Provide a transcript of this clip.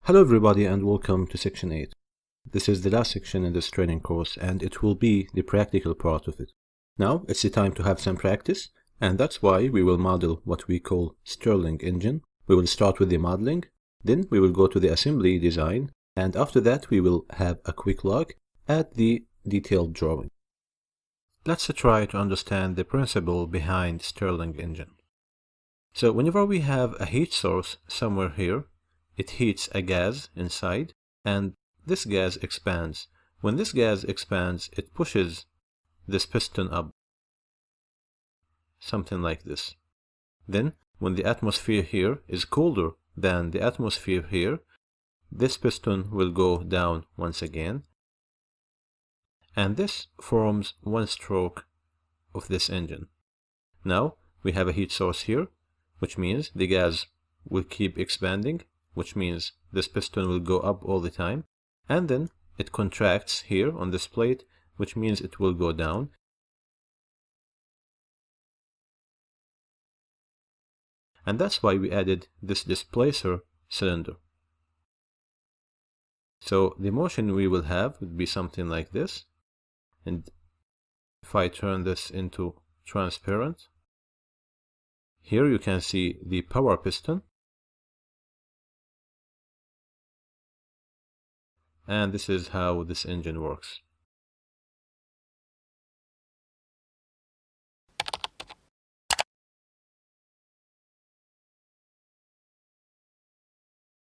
Hello everybody and welcome to section 8. This is the last section in this training course and it will be the practical part of it. Now it's the time to have some practice, and that's why we will model what we call Stirling engine. We will start with the modeling, then we will go to the assembly design, and after that we will have a quick look at the detailed drawing. Let's try to understand the principle behind Stirling engine. So whenever we have a heat source somewhere here, it heats a gas inside, and this gas expands. When this gas expands, it pushes this piston up, something like this. Then, when the atmosphere here is colder than the atmosphere here, this piston will go down once again, and this forms one stroke of this engine. Now, we have a heat source here, which means the gas will keep expanding, which means this piston will go up all the time, and then it contracts here on this plate, which means it will go down. And that's why we added this displacer cylinder. So the motion we will have would be something like this. And if I turn this into transparent, here you can see the power piston. And this is how this engine works.